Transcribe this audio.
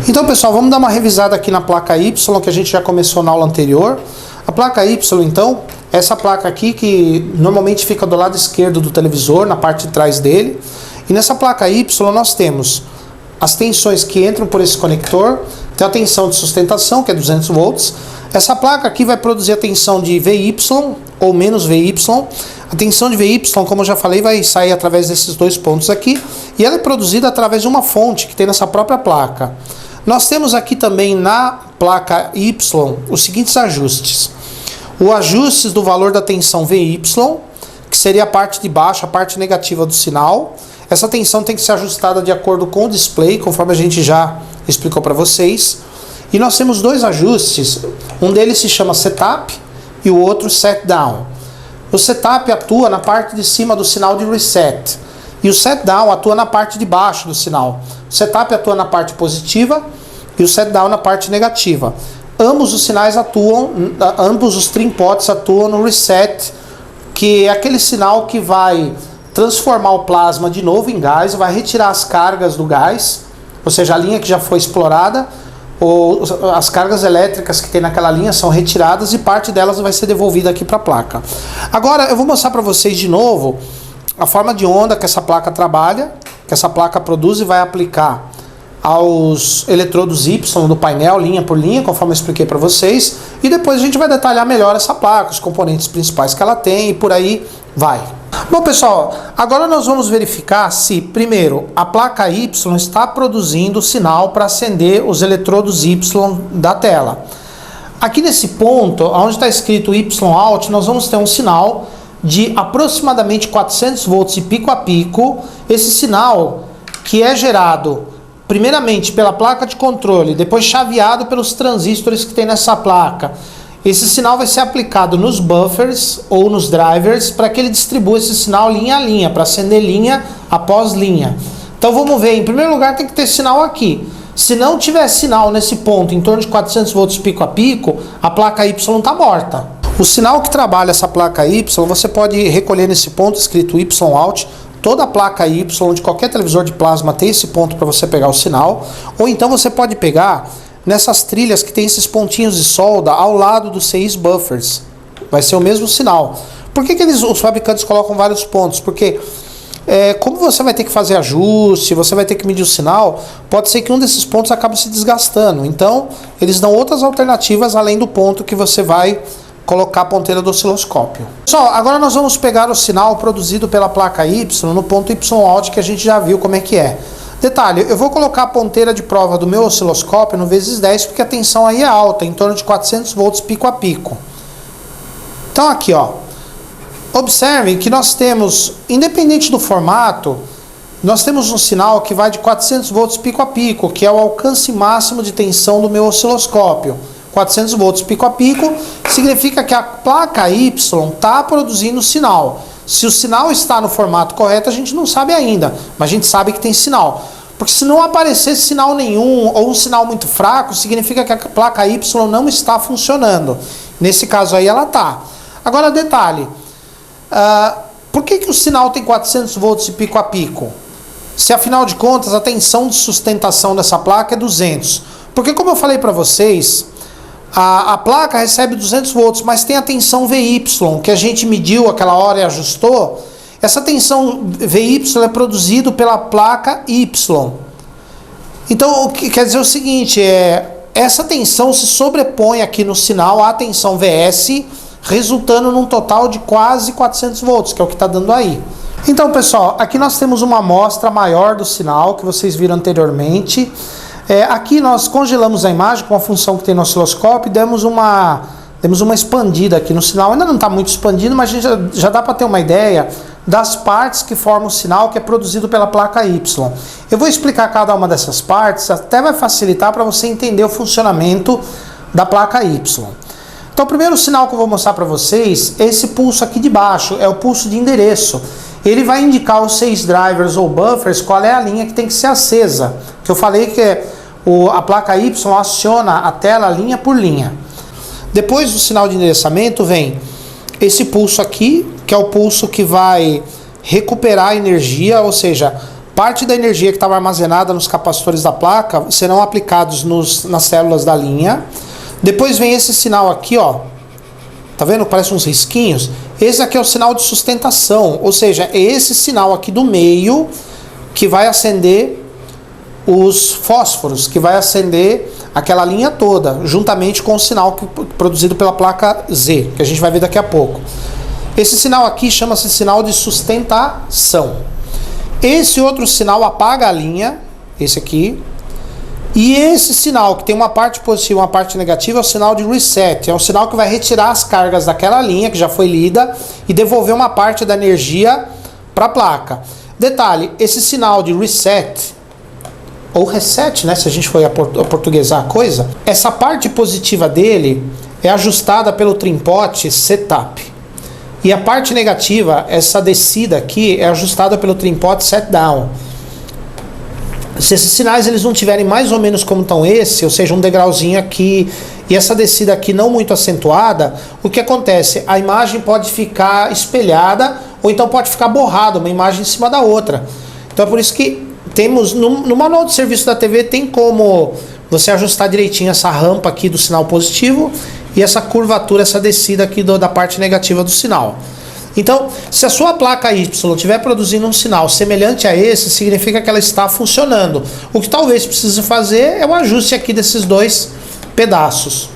Então, pessoal, vamos dar uma revisada aqui na placa Y, que a gente já começou na aula anterior. A placa Y, então, é essa placa aqui que normalmente fica do lado esquerdo do televisor, na parte de trás dele. E nessa placa Y nós temos as tensões que entram por esse conector, tem a tensão de sustentação, que é 200 volts. Essa placa aqui vai produzir a tensão de VY ou menos VY. A tensão de VY, como eu já falei, vai sair através desses dois pontos aqui. E ela é produzida através de uma fonte que tem nessa própria placa. Nós temos aqui também na placa Y os seguintes ajustes. O ajuste do valor da tensão VY, que seria a parte de baixo, a parte negativa do sinal. Essa tensão tem que ser ajustada de acordo com o display, conforme a gente já explicou para vocês. E nós temos dois ajustes, um deles se chama Setup e o outro Set Down. O Setup atua na parte de cima do sinal de reset e o Set Down atua na parte de baixo do sinal. O Setup atua na parte positiva e o Set Down na parte negativa. Ambos os sinais atuam, ambos os trim pots atuam no reset, que é aquele sinal que vai transformar o plasma de novo em gás, vai retirar as cargas do gás, ou seja, a linha que já foi explorada, ou as cargas elétricas que tem naquela linha são retiradas e parte delas vai ser devolvida aqui para a placa. Agora eu vou mostrar para vocês de novo a forma de onda que essa placa trabalha, que essa placa produz e vai aplicar aos eletrodos Y do painel, linha por linha, conforme eu expliquei para vocês, e depois a gente vai detalhar melhor essa placa, os componentes principais que ela tem e por aí vai. Bom, pessoal, agora nós vamos verificar se, primeiro, a placa Y está produzindo sinal para acender os eletrodos Y da tela. Aqui nesse ponto, onde está escrito Y out, nós vamos ter um sinal de aproximadamente 400 volts de pico a pico. Esse sinal que é gerado primeiramente pela placa de controle, depois chaveado pelos transistores que tem nessa placa. Esse sinal vai ser aplicado nos buffers ou nos drivers para que ele distribua esse sinal linha a linha, para acender linha após linha. Então vamos ver, em primeiro lugar tem que ter sinal aqui. Se não tiver sinal nesse ponto, em torno de 400 volts pico a pico, a placa Y está morta. O sinal que trabalha essa placa Y, você pode recolher nesse ponto escrito Y out. Toda a placa Y de qualquer televisor de plasma tem esse ponto para você pegar o sinal. Ou então você pode pegar nessas trilhas que tem esses pontinhos de solda ao lado dos CIs buffers. Vai ser o mesmo sinal. Por que os fabricantes colocam vários pontos? Porque como você vai ter que fazer ajuste, você vai ter que medir o sinal, pode ser que um desses pontos acabe se desgastando. Então, eles dão outras alternativas além do ponto que você vai colocar a ponteira do osciloscópio. Pessoal, agora nós vamos pegar o sinal produzido pela placa Y no ponto Y out, que a gente já viu como é que é. Detalhe, eu vou colocar a ponteira de prova do meu osciloscópio no vezes 10, porque a tensão aí é alta, em torno de 400 volts pico a pico. Então aqui, ó, observem que nós temos, independente do formato, nós temos um sinal que vai de 400 volts pico a pico, que é o alcance máximo de tensão do meu osciloscópio. 400 volts pico a pico significa que a placa Y está produzindo sinal. Se o sinal está no formato correto, a gente não sabe ainda, mas a gente sabe que tem sinal. Porque se não aparecer sinal nenhum ou um sinal muito fraco, significa que a placa Y não está funcionando. Nesse caso aí ela está. Agora detalhe, por que o sinal tem 400 volts de pico a pico? Se afinal de contas a tensão de sustentação dessa placa é 200. Porque como eu falei para vocês, a placa recebe 200 volts, mas tem a tensão VY, que a gente mediu aquela hora e ajustou. Essa tensão VY é produzida pela placa Y. Então, o que quer dizer o seguinte, essa tensão se sobrepõe aqui no sinal à tensão VS, resultando num total de quase 400 volts, que é o que está dando aí. Então, pessoal, aqui nós temos uma amostra maior do sinal, que vocês viram anteriormente. Aqui nós congelamos a imagem com a função que tem no osciloscópio e demos uma expandida aqui no sinal. Ainda não está muito expandido, mas a gente já dá para ter uma ideia das partes que formam o sinal que é produzido pela placa Y. Eu vou explicar cada uma dessas partes, até vai facilitar para você entender o funcionamento da placa Y. Então o primeiro sinal que eu vou mostrar para vocês é esse pulso aqui de baixo, é o pulso de endereço. Ele vai indicar os 6 drivers ou buffers qual é a linha que tem que ser acesa. Que eu falei que a placa Y aciona a tela linha por linha. Depois do sinal de endereçamento vem esse pulso aqui, que é o pulso que vai recuperar a energia, ou seja, parte da energia que estava armazenada nos capacitores da placa serão aplicados nas células da linha. Depois vem esse sinal aqui, ó. Tá vendo? Parece uns risquinhos. Esse aqui é o sinal de sustentação, ou seja, é esse sinal aqui do meio que vai acender os fósforos, que vai acender aquela linha toda, juntamente com o sinal produzido pela placa Z, que a gente vai ver daqui a pouco. Esse sinal aqui chama-se sinal de sustentação. Esse outro sinal apaga a linha, esse aqui. E esse sinal, que tem uma parte positiva e uma parte negativa, é o sinal de reset. É o sinal que vai retirar as cargas daquela linha que já foi lida e devolver uma parte da energia para a placa. Detalhe, esse sinal de reset, ou reset, né, se a gente for aportuguesar a coisa, essa parte positiva dele é ajustada pelo trim-pot setup. E a parte negativa, essa descida aqui, é ajustada pelo trim-pot set down. Se esses sinais eles não tiverem mais ou menos como estão esse, ou seja, um degrauzinho aqui e essa descida aqui não muito acentuada, o que acontece? A imagem pode ficar espelhada ou então pode ficar borrada, uma imagem em cima da outra. Então é por isso que temos, no manual de serviço da TV tem como você ajustar direitinho essa rampa aqui do sinal positivo e essa curvatura, essa descida aqui da parte negativa do sinal. Então, se a sua placa Y estiver produzindo um sinal semelhante a esse, significa que ela está funcionando. O que talvez precise fazer é um ajuste aqui desses dois pedaços.